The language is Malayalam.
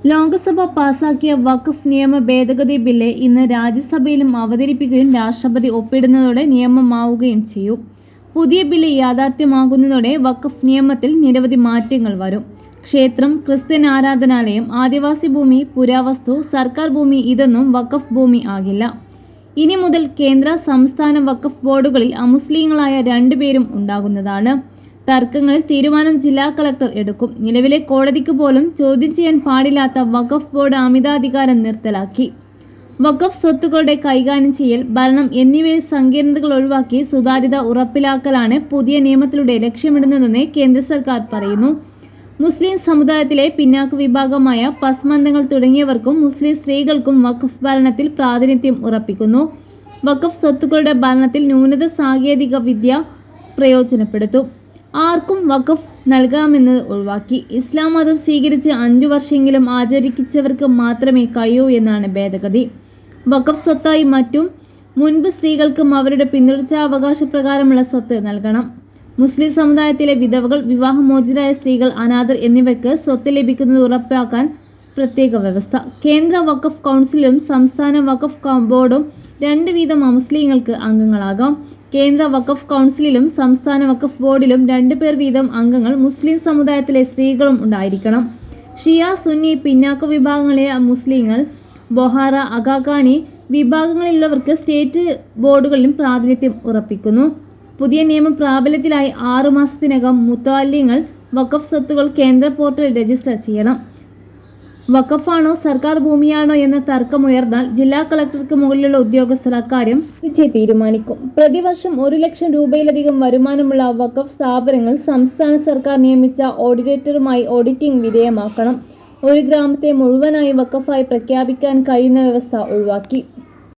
ലോക്സഭ പാസാക്കിയ വഖഫ് നിയമ ഭേദഗതി ബില്ല് ഇന്ന് രാജ്യസഭയിലും അവതരിപ്പിക്കുകയും രാഷ്ട്രപതി ഒപ്പിടുന്നതോടെ നിയമമാവുകയും ചെയ്യും. പുതിയ ബില്ല് യാഥാർത്ഥ്യമാകുന്നതോടെ വഖഫ് നിയമത്തിൽ നിരവധി മാറ്റങ്ങൾ വരും. ക്ഷേത്രം, ക്രിസ്ത്യൻ ആരാധനാലയം, ആദിവാസി ഭൂമി, പുരാവസ്തു, സർക്കാർ ഭൂമി ഇതൊന്നും വഖഫ് ഭൂമി ആകില്ല. ഇനി മുതൽ കേന്ദ്ര, സംസ്ഥാന വഖഫ് ബോർഡുകളിൽ അമുസ്ലിങ്ങളായ 2 പേരും ഉണ്ടാകുന്നതാണ്. തർക്കങ്ങളിൽ തീരുമാനം ജില്ലാ കളക്ടർ എടുക്കും. നിലവിലെ കോടതിക്ക് പോലും ചോദ്യം ചെയ്യാൻ പാടില്ലാത്ത വഖഫ് ബോർഡ് അമിതാധികാരം നിർത്തലാക്കി. വഖഫ് സ്വത്തുക്കളുടെ കൈകാര്യം ചെയ്യൽ, ഭരണം എന്നിവയിൽ സങ്കീർണതകൾ ഒഴിവാക്കി സുതാര്യത ഉറപ്പിലാക്കലാണ് പുതിയ നിയമത്തിലൂടെ ലക്ഷ്യമിടുന്നതെന്ന് കേന്ദ്ര സർക്കാർ പറയുന്നു. മുസ്ലിം സമുദായത്തിലെ പിന്നാക്ക വിഭാഗമായ പസ്മന്ദങ്ങൾ തുടങ്ങിയവർക്കും മുസ്ലിം സ്ത്രീകൾക്കും വഖഫ് ഭരണത്തിൽ പ്രാതിനിധ്യം ഉറപ്പിക്കുന്നു. വഖഫ് സ്വത്തുക്കളുടെ ഭരണത്തിൽ ന്യൂനത സാങ്കേതിക വിദ്യ പ്രയോജനപ്പെടുത്തും. ആർക്കും വഖഫ് നൽകാമെന്നത് ഒഴിവാക്കി. ഇസ്ലാം മതം സ്വീകരിച്ച് 5 വർഷമെങ്കിലും ആചരിച്ചവർക്ക് മാത്രമേ കഴിയൂ എന്നാണ് ഭേദഗതി. വഖഫ് സ്വത്തായി മറ്റും മുൻപ് സ്ത്രീകൾക്കും അവരുടെ പിന്തുടർച്ചാവകാശ പ്രകാരമുള്ള സ്വത്ത് നൽകണം. മുസ്ലിം സമുദായത്തിലെ വിധവകൾ, വിവാഹമോചിതരായ സ്ത്രീകൾ, അനാഥർ എന്നിവയ്ക്ക് സ്വത്ത് ലഭിക്കുന്നത് ഉറപ്പാക്കാൻ പ്രത്യേക വ്യവസ്ഥ. കേന്ദ്ര വഖഫ് കൗൺസിലും സംസ്ഥാന വഖഫ് ബോർഡും 2 വീതം അമുസ്ലിങ്ങൾക്ക് അംഗങ്ങളാകാം. കേന്ദ്ര വഖഫ് കൗൺസിലിലും സംസ്ഥാന വഖഫ് ബോർഡിലും 2 പേർ വീതം അംഗങ്ങൾ മുസ്ലിം സമുദായത്തിലെ സ്ത്രീകളും ഉണ്ടായിരിക്കണം. ഷിയ, സുന്നി, പിന്നാക്ക വിഭാഗങ്ങളിലെ മുസ്ലിങ്ങൾ, ബൊഹാറ, അഗാഖാനി വിഭാഗങ്ങളിലുള്ളവർക്ക് സ്റ്റേറ്റ് ബോർഡുകളിലും പ്രാതിനിധ്യം ഉറപ്പിക്കുന്നു. പുതിയ നിയമം പ്രാബല്യത്തിലായി 6 മാസത്തിനകം മുത്തവല്ലിങ്ങൾ വഖഫ് സ്വത്തുകൾ കേന്ദ്ര പോർട്ടലിൽ രജിസ്റ്റർ ചെയ്യണം. വഖഫാണോ സർക്കാർ ഭൂമിയാണോ എന്ന തർക്കമുയർന്നാൽ ജില്ലാ കളക്ടർക്ക് മുകളിലുള്ള ഉദ്യോഗസ്ഥർ അക്കാര്യം തീരുമാനിക്കും. പ്രതിവർഷം 1 ലക്ഷം രൂപയിലധികം വരുമാനമുള്ള വഖഫ് സ്ഥാപനങ്ങൾ സംസ്ഥാന സർക്കാർ നിയമിച്ച ഓഡിറ്ററുമായി ഓഡിറ്റിംഗ് വിധേയമാക്കണം. ഒരു ഗ്രാമത്തെ മുഴുവനായി വഖഫായി പ്രഖ്യാപിക്കാൻ കഴിയുന്ന വ്യവസ്ഥ ഒഴിവാക്കി.